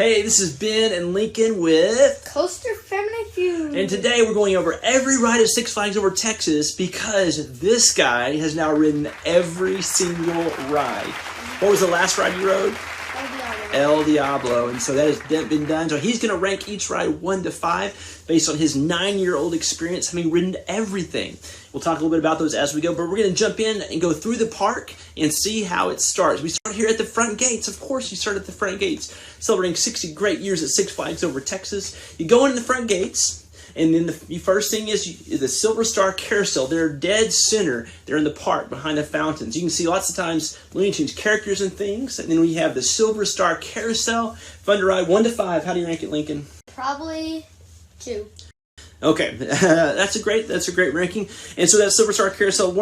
Hey, this is Ben and Lincoln with Coaster Family Feud. And today we're going over every ride at Six Flags Over Texas because this guy has now ridden every single ride. What was the last ride you rode? El Diablo. And so that has been done. So he's going to rank each ride 1 to 5 based on his 9-year-old experience having ridden everything. We'll talk a little bit about those as we go, but we're going to jump in and go through the park and see how it starts. We start here at the front gates. Of course, you start at the front gates. Celebrating 60 great years at Six Flags Over Texas. You go in the front gates, and then the first thing is the Silver Star Carousel. They're dead center. They're in the park behind the fountains. You can see lots of times Looney Tunes characters and things. And then we have the Silver Star Carousel. Fun to ride. 1 to 5. How do you rank it, Lincoln? Probably 2. Okay, that's a great ranking. And so that Silver Star Carousel,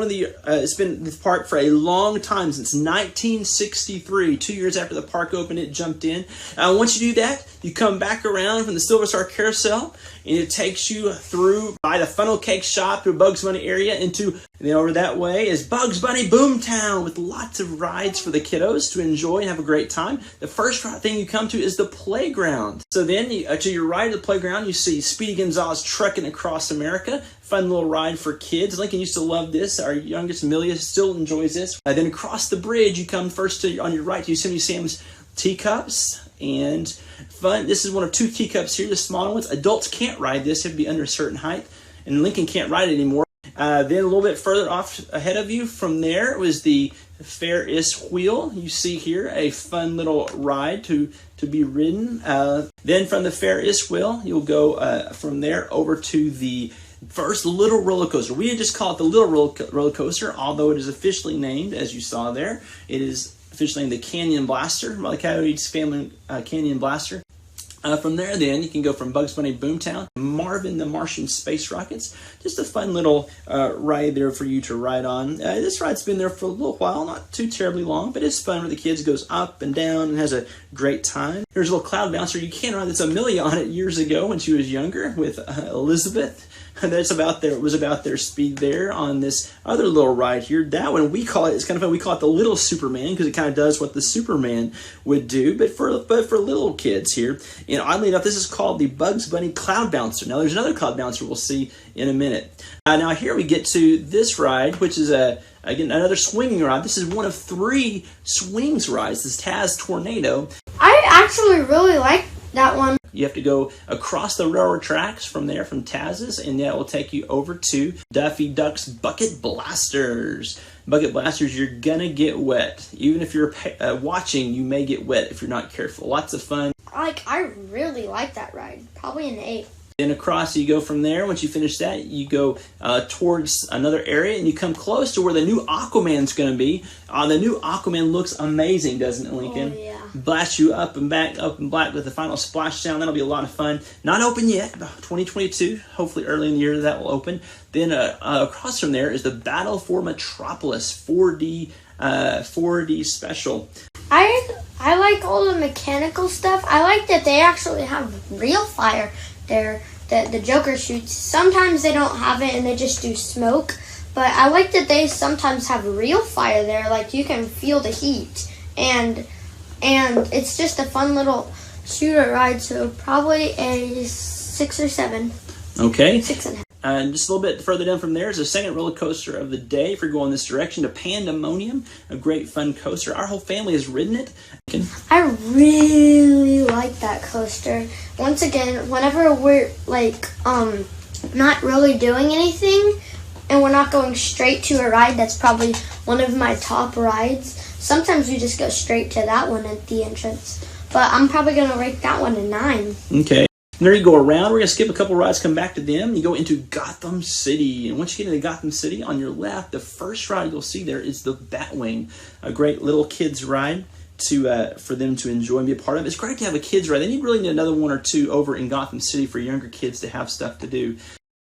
it's been in the park for a long time, since 1963. 2 years after the park opened, it jumped in. Once you do that, you come back around from the Silver Star Carousel, and it takes you through by the funnel cake shop to Bugs Bunny area and then over that way is Bugs Bunny Boomtown with lots of rides for the kiddos to enjoy and have a great time. The first thing you come to is the playground. So then to your right of the playground, you see Speedy Gonzales trucking across America. Fun little ride for kids. Lincoln used to love this. Our youngest Amelia still enjoys this. Then across the bridge, you come first on your right to Yosemite Sam's Teacups. And fun. This is one of 2 teacups here, the smaller ones. Adults can't ride this. It have to be under a certain height. And Lincoln can't ride it anymore. Then a little bit further off ahead of you from there was the Ferris wheel. You see here a fun little ride to be ridden. Then from the Ferris wheel, you'll go from there over to the first little roller coaster. We just call it the little roller coaster, although it is officially named, as you saw there, it is officially named the Canyon Blaster, by the Coyotes family Canyon Blaster. From there, then, you can go from Bugs Bunny Boomtown, Marvin the Martian Space Rockets. Just a fun little ride there for you to ride on. This ride's been there for a little while, not too terribly long, but it's fun for the kids. It goes up and down and has a great time. There's a little cloud bouncer you can ride. That's Amelia on it years ago when she was younger with Elizabeth. That's about their speed there on this other little ride here. That one, it's kind of fun. We call it the Little Superman because it kind of does what the Superman would do, but for little kids here. And oddly enough, this is called the Bugs Bunny Cloud Bouncer. Now, there's another cloud bouncer we'll see in a minute. Now, here we get to this ride, which is again another swinging ride. This is one of 3 swings rides. This Taz Tornado. I actually really like that one. You have to go across the railroad tracks from Taz's, and that will take you over to Daffy Duck's Bucket Blasters. Bucket Blasters, you're gonna get wet. Even if you're watching, you may get wet if you're not careful. Lots of fun. I really like that ride. Probably an 8. Then across, you go from there. Once you finish that, you go towards another area, and you come close to where the new Aquaman's going to be. The new Aquaman looks amazing, doesn't it, Lincoln? Oh, yeah. Blast you up and back with the final splashdown. That'll be a lot of fun. Not open yet, 2022. Hopefully early in the year that will open. Then across from there is the Battle for Metropolis 4D special. I like all the mechanical stuff. I like that they actually have real fire there that the Joker shoots. Sometimes they don't have it and they just do smoke, but I like that they sometimes have real fire there, like you can feel the heat, and it's just a fun little shooter ride. So probably a 6 or 7. Okay. 6.5. And just a little bit further down from there is the second roller coaster of the day. If you're going this direction, to Pandemonium, a great fun coaster. Our whole family has ridden it. I really like that coaster. Once again, whenever we're not really doing anything and we're not going straight to a ride that's probably one of my top rides, sometimes we just go straight to that one at the entrance. But I'm probably going to rate that one a 9. Okay. There you go around. We're going to skip a couple rides, come back to them. You go into Gotham City. And once you get into Gotham City, on your left, the first ride you'll see there is the Batwing, a great little kids ride for them to enjoy and be a part of. It's great to have a kids ride. They really need another 1 or 2 over in Gotham City for younger kids to have stuff to do.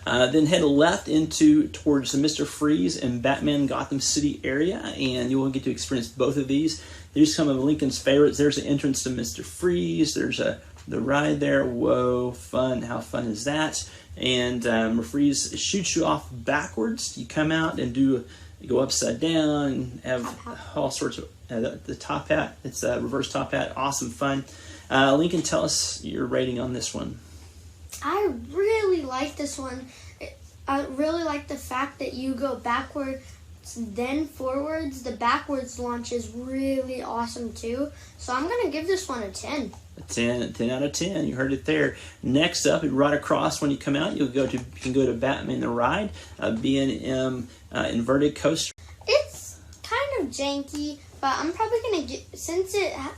Then head left towards the Mr. Freeze and Batman Gotham City area, and you will get to experience both of these. These are some of Lincoln's favorites. There's the entrance to Mr. Freeze. There's the ride there. Whoa, fun. How fun is that? And Freeze shoots you off backwards. You come out and do You go upside down, have all sorts of the top hat. It's a reverse top hat. Awesome fun. Lincoln, tell us your rating on this one. I really like this one. I really like the fact that you go backwards, then forwards. The backwards launch is really awesome too. So I'm going to give this one a 10. A 10 out of 10. You heard it there. Next up, right across when you come out, you can go to Batman the Ride, B&M inverted coaster. It's kind of janky, but I'm probably going to get, since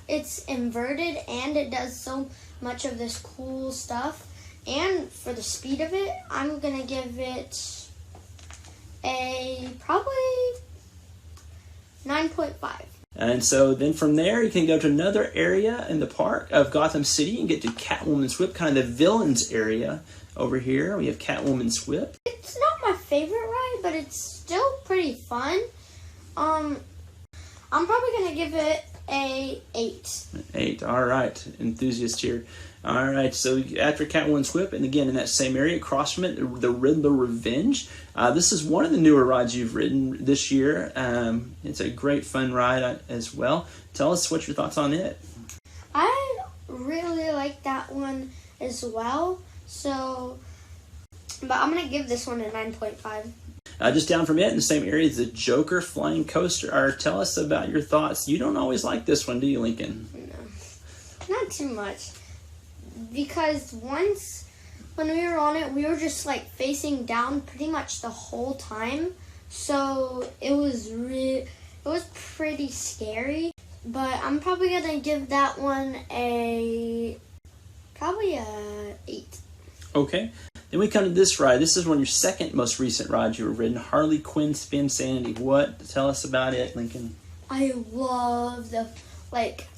it's inverted and it does so much of this cool stuff, and for the speed of it, I'm going to give it a probably 9.5. And so then from there, you can go to another area in the park of Gotham City and get to Catwoman's Whip, kind of the villains area over here. We have Catwoman's Whip. It's not my favorite ride, but it's still pretty fun. I'm probably going to give it a 8. 8, all right. Enthusiast here. All right, so after Catwoman's Whip, and again in that same area, across from it, the Riddler Revenge. This is one of the newer rides you've ridden this year. It's a great fun ride as well. Tell us what your thoughts on it. I really like that one as well. So, but I'm going to give this one a 9.5. Just down from it in the same area is the Joker Flying Coaster. Tell us about your thoughts. You don't always like this one, do you, Lincoln? No, not too much. Because once when we were on it, we were just like facing down pretty much the whole time. So it was pretty scary. But I'm probably gonna give that one probably a 8. Okay. Then we come to this ride. This is one of your second most recent rides you've ridden, Harley Quinn Spin Sanity. What? Tell us about it, Lincoln. I love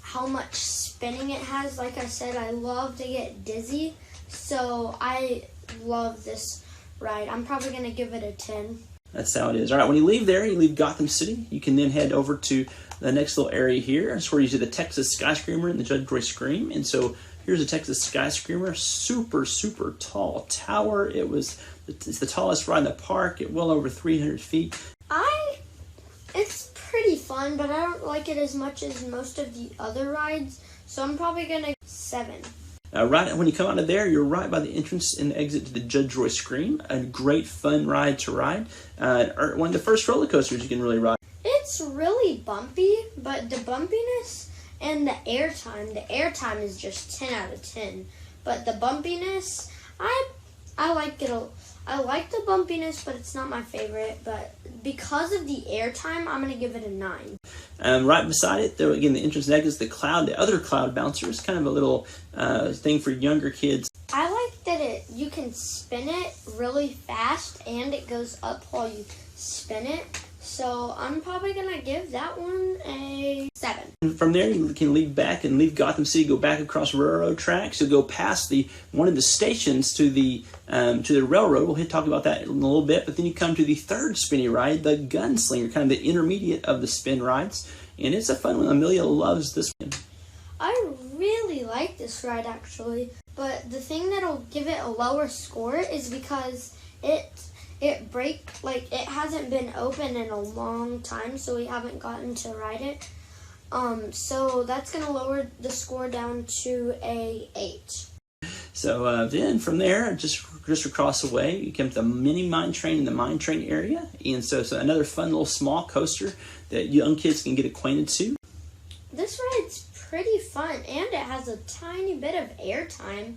how much spinning it has. Like I said, I love to get dizzy. So I love this ride. I'm probably going to give it a 10. That's how it is. All right, when you leave there, you leave Gotham City. You can then head over to the next little area here. That's where you see the Texas Skyscraper and the Judge Joy Scream. And so here's a Texas Skyscraper, super, super tall tower. It's the tallest ride in the park at well over 300 feet. It's pretty fun, but I don't like it as much as most of the other rides, so I'm probably gonna 7. Right when you come out of there, you're right by the entrance and exit to the Judge Joy Scream. A great fun ride to ride. One of the first roller coasters you can really ride. It's really bumpy, but the bumpiness and the airtime is just 10 out of 10. But the bumpiness, I like it. I like the bumpiness, but it's not my favorite. But because of the airtime, I'm going to give it a 9. Right beside it, though, again, the entrance and exit is the other cloud bouncer. It's kind of a little thing for younger kids. I like that you can spin it really fast, and it goes up while you spin it. So I'm probably going to give that one a 7. From there, you can leave Gotham City, go back across railroad tracks. You'll go past one of the stations to the railroad. We'll talk about that in a little bit. But then you come to the third spinny ride, the Gunslinger, kind of the intermediate of the spin rides. And it's a fun one. Amelia loves this one. I really like this ride, actually. But the thing that'll give it a lower score is because it hasn't been open in a long time, so we haven't gotten to ride it. So that's going to lower the score down to a 8. So then from there, just across the way, you come to the mini mine train in the mine train area. And so another fun little small coaster that young kids can get acquainted to. This ride's pretty fun, and it has a tiny bit of airtime,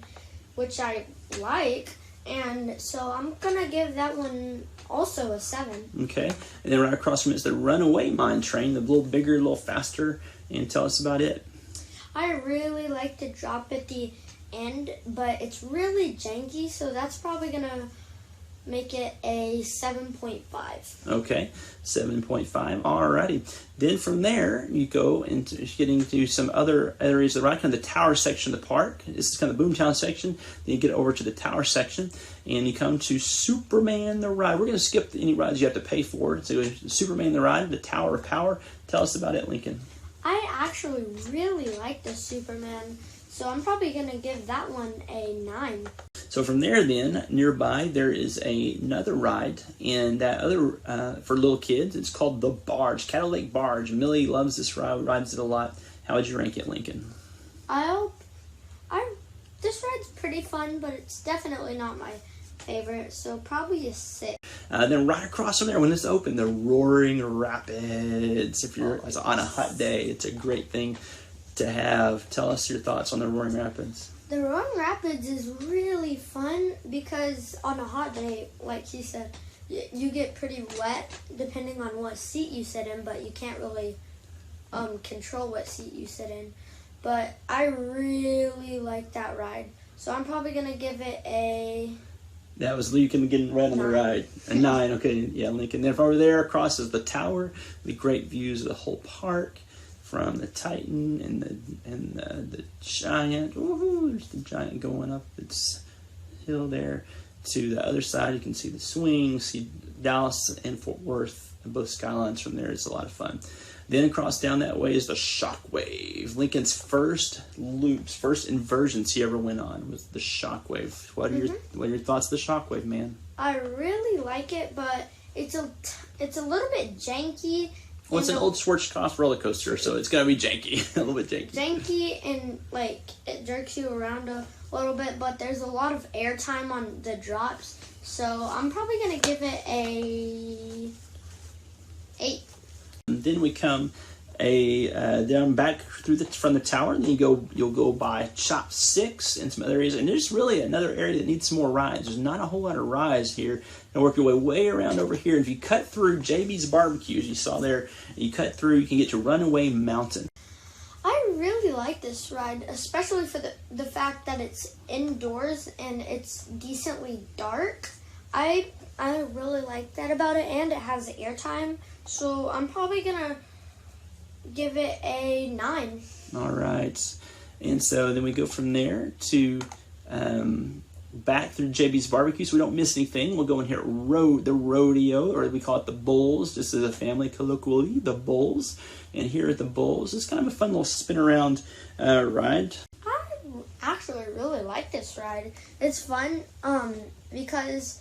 which I like. And so I'm going to give that one also a 7. Okay. And then right across from it is the Runaway Mine Train, the little bigger, a little faster. And tell us about it. I really like the drop at the end, but it's really janky, so that's probably going to make it a 7.5. Okay, 7.5. Alrighty. Then from there, you go into getting to some other areas of the ride, kind of the tower section of the park. This is kind of the Boomtown section. Then you get over to the tower section, and you come to Superman the Ride. We're going to skip any rides you have to pay for. So Superman the Ride, the Tower of Power. Tell us about it, Lincoln. I actually really like the Superman, so I'm probably going to give that one a 9. So from there, then nearby there is another ride, and that other for little kids. It's called the Barge, Cattle Lake Barge. Millie loves this ride, rides it a lot. How would you rank it, Lincoln? This ride's pretty fun, but it's definitely not my favorite, so probably a 6. Then right across from there, when it's open, the Roaring Rapids. If you're on a hot day, it's a great thing to have. Tell us your thoughts on the Roaring Rapids. The Roaring Rapids is really fun because on a hot day, like he said, you get pretty wet depending on what seat you sit in, but you can't really control what seat you sit in. But I really like that ride, so I'm probably gonna give it a... That was Lincoln getting right on the ride. A 9, okay, yeah, Lincoln. Then from over there across is the tower, the great views of the whole park from the Titan and the Giant. Ooh, there's the Giant going up its hill there. To the other side, you can see the swing, see Dallas and Fort Worth, and both skylines from there. It's a lot of fun. Then across down that way is the Shockwave. Lincoln's first loops, first inversions he ever went on was the Shockwave. What are your thoughts of the Shockwave, man? I really like it, but it's a little bit janky. Well, it's an old Schwarzkopf roller coaster, so it's gonna be janky, a little bit janky. Janky, and like it jerks you around a little bit, but there's a lot of air time on the drops, so I'm probably gonna give it a 8. And then we come down back from the tower, and then you'll go by Chop 6 and some other areas, and there's really another area that needs some more rides. There's not a whole lot of rides here, and work your way around over here. And if you cut through JB's Barbecue, as you saw there, you cut through, you can get to Runaway Mountain. I really like this ride, especially for the fact that it's indoors and it's decently dark. I really like that about it, and it has airtime, so I'm probably gonna give it a 9. All right, and so then we go from there to back through JB's Barbecue, so we don't miss anything. We'll go in here at the rodeo, or we call it the Bulls, just as a family colloquially, the Bulls. And here at the Bulls, it's kind of a fun little spin around ride. I actually really like this ride. It's fun because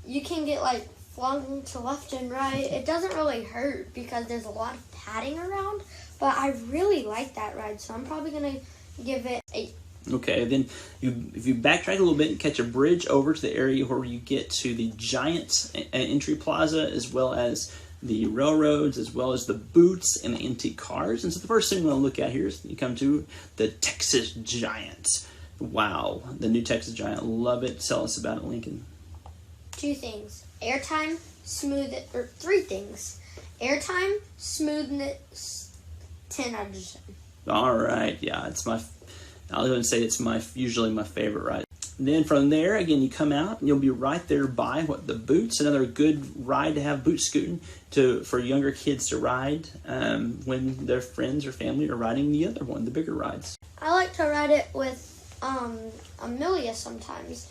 you can get like flung to left and right. It doesn't really hurt because there's a lot of padding around, but I really like that ride, so I'm probably gonna give it 8. Okay, then if you backtrack a little bit and catch a bridge over to the area where you get to the Giant entry plaza, as well as the railroads, as well as the booths and the antique cars. And so the first thing we want to look at here is you come to the Texas Giant. Wow, the new Texas Giant. Love it. Tell us about it, Lincoln. 2 things. Airtime, or 3 things. Airtime, smoothness, 10 out of 10. All right, yeah, I'll go and say it's usually my favorite ride. Then from there, again, you come out and you'll be right there by the boots. Another good ride to have, boot scooting for younger kids to ride when their friends or family are riding the other one, the bigger rides. I like to ride it with Amelia sometimes,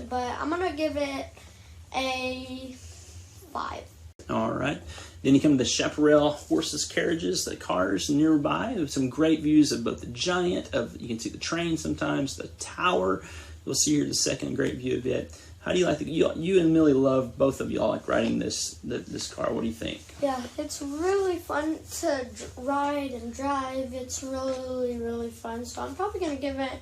but I'm gonna give it a 5. All right. Then you come to the Chaparral horses, carriages, the cars nearby. There's some great views of both the Giant, you can see the train sometimes, the tower. We'll see here in a second, great view of it. How do you like you and Millie love, both of y'all like riding this car. What do you think? Yeah, it's really fun to ride and drive. It's really, really fun. So I'm probably going to give it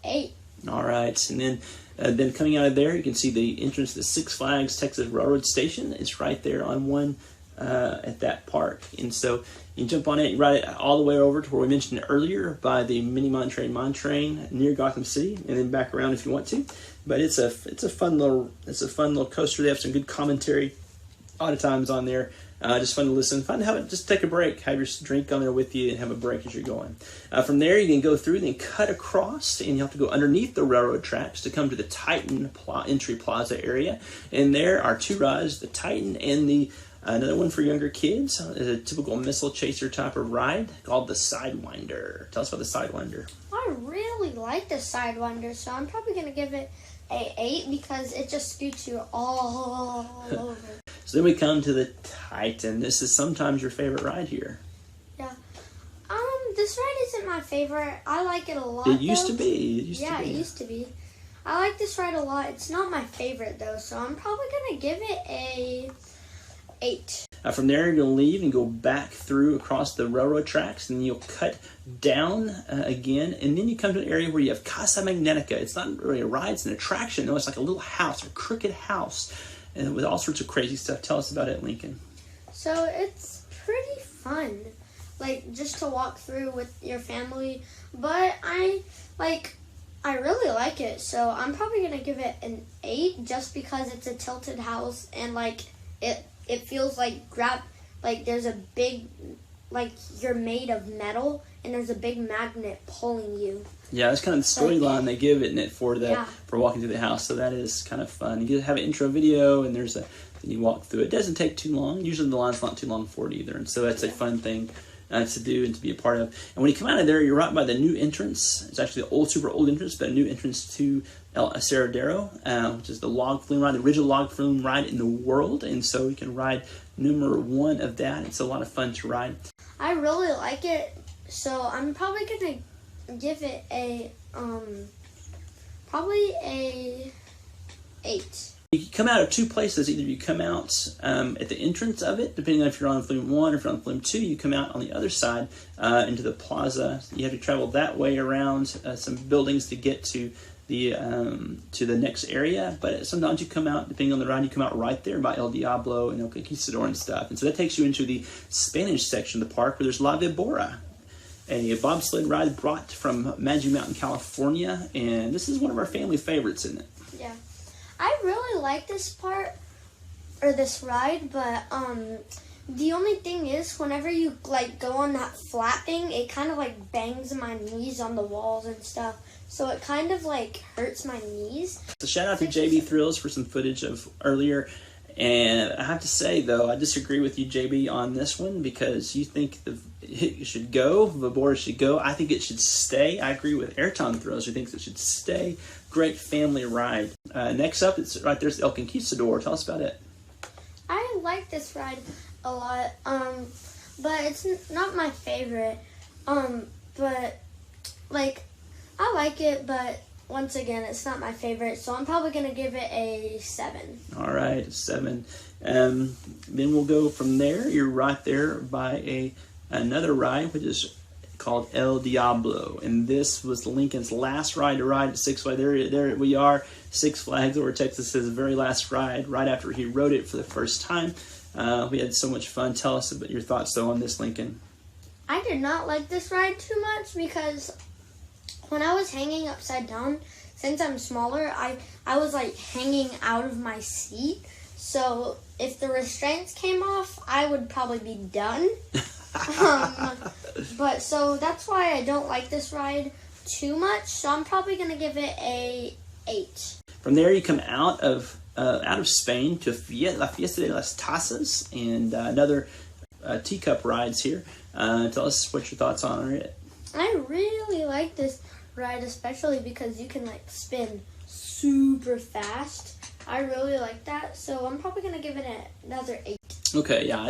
8. All right. And then coming out of there, you can see the entrance to the Six Flags Texas Railroad Station. It's right there on one at that park. And so you can jump on it and ride it all the way over to where we mentioned earlier by the mini Mine Train near Gotham City, and then back around if you want to. But it's a fun little coaster. They have some good commentary a lot of times on there. Just fun to listen. Fun to have it. Just take a break. Have your drink on there with you and have a break as you're going. From there, you can go through and then cut across, and you have to go underneath the railroad tracks to come to the Titan entry plaza area. And there are 2 rides: the Titan and another one for younger kids. A typical missile chaser type of ride called the Sidewinder. Tell us about the Sidewinder. I really like the Sidewinder, so I'm probably going to give it a 8 because it just scoots you all over. So then we come to the Titan. This is sometimes your favorite ride here. Yeah. This ride isn't my favorite. I like it a lot. It used to be. It used to be. I like this ride a lot. It's not my favorite though, so I'm probably gonna give it a 8. From there, you'll leave and go back through across the railroad tracks, and you'll cut down again, and then you come to an area where you have Casa Magnetica. It's not really a ride; it's an attraction. No, it's like a little house, a crooked house, and with all sorts of crazy stuff. Tell us about it, Lincoln. So it's pretty fun, like just to walk through with your family. But I really like it, so I'm probably gonna give it an 8 just because it's a tilted house and like it feels like there's a big, like you're made of metal and there's a big magnet pulling you. Yeah, that's kind of the storyline they give it in it for walking through the house. So that is kind of fun. You have an intro video and then you walk through. It doesn't take too long. Usually the line's not too long for it either, and so that's a fun thing to do and to be a part of. And when you come out of there, you're right by the new entrance. It's actually the super old entrance, but a new entrance to El Aserradero, which is the log flume ride, the original log flume ride in the world. And so you can ride number 1 of that. It's a lot of fun to ride. I really like it, so I'm probably gonna give it a 8. You can come out of 2 places. Either you come out at the entrance of it, depending on if you're on Flume 1 or if you're on Flume 2, you come out on the other side into the plaza. You have to travel that way around some buildings to get to the next area. But sometimes you come out, depending on the ride, you come out right there by El Diablo and El Conquistador and stuff. And so that takes you into the Spanish section of the park where there's La Vibora, a bobsled ride brought from Magic Mountain, California. And this is one of our family favorites, isn't it? Yeah. I really like this this ride, but the only thing is whenever you like go on that flat thing, it kind of like bangs my knees on the walls and stuff. So it kind of like hurts my knees. So shout out to JB Thrills for some footage of earlier. And I have to say, though, I disagree with you, JB, on this one because you think it should go, Vibora should go. I think it should stay. I agree with Airtime Thrills, who thinks it should stay. Great family ride. Next up, it's right there's El Conquistador. Tell us about it. I like this ride a lot, but it's not my favorite. But like I like it, but once again, it's not my favorite, so I'm probably going to give it a 7. All right, a 7. Then we'll go from there. You're right there by another ride, which is called El Diablo. And this was Lincoln's last ride to ride at Six Flags. There we are, Six Flags over Texas, his very last ride, right after he rode it for the first time. We had so much fun. Tell us about your thoughts, though, on this, Lincoln. I did not like this ride too much because when I was hanging upside down, since I'm smaller, I was like hanging out of my seat. So if the restraints came off, I would probably be done. But so that's why I don't like this ride too much. So I'm probably going to give it a 8. From there, you come out of Spain to La Fiesta de las Tazas and another teacup rides here. Tell us what your thoughts on it. I really like this ride, especially because you can like spin super fast. I really like that, so I'm probably gonna give it another 8. Okay, yeah,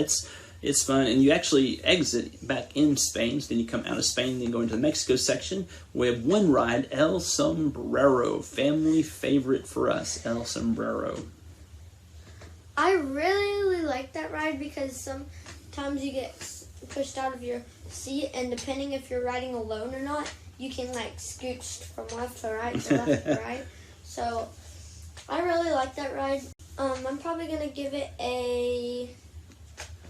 it's fun, and you actually exit back in Spain. So then you come out of Spain, then go into the Mexico section. We have one ride, El Sombrero, family favorite for us, El Sombrero. I really like that ride because sometimes you get pushed out of your seat, and depending if you're riding alone or not, you can like scooch from left to right to left to right. So I really like that ride. I'm probably gonna give it a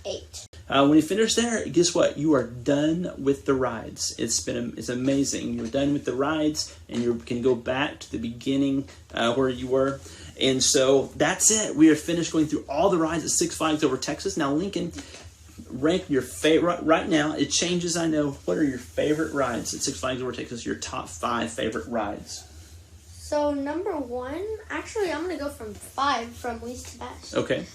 8. When you finish there, guess what? You are done with the rides. It's amazing. You're done with the rides, and you can go back to the beginning where you were. And so that's it. We are finished going through all the rides at Six Flags over Texas. Now, Lincoln, rank your favorite right now. It changes, I know. What are your favorite rides at Six Flags over Texas? Your top 5 favorite rides. So number 1, actually, I'm gonna go from 5 from least to best. Okay.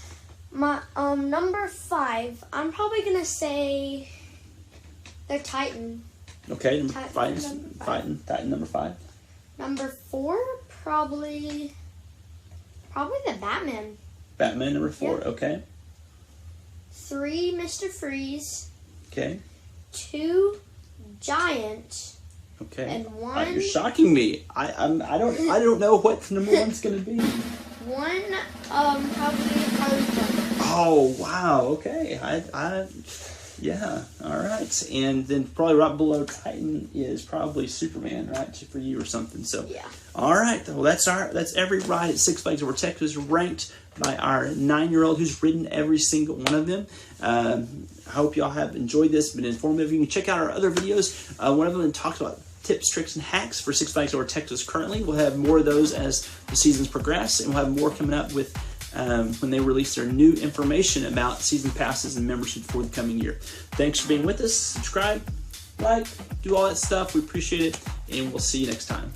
My number 5, I'm probably gonna say they're Titan. Okay, Titan number 5. Number 4, probably the Batman. Batman number 4. Yeah. Okay. 3, Mr. Freeze. Okay. 2, Giant. Okay. And one. You're shocking me. I don't know what number one's gonna be. One, probably Jumper. Oh wow. Okay. Yeah. All right. And then probably right below Titan is probably Superman, right, for you or something. So. Yeah. All right. Well, that's every ride at Six Flags Over Texas ranked by our 9-year-old who's ridden every single one of them. I hope y'all have enjoyed this, been informative. You can check out our other videos. One of them talks about tips, tricks, and hacks for Six Flags Over Texas currently. We'll have more of those as the seasons progress, and we'll have more coming up with when they release their new information about season passes and membership for the coming year. Thanks for being with us. Subscribe, like, do all that stuff. We appreciate it, and we'll see you next time.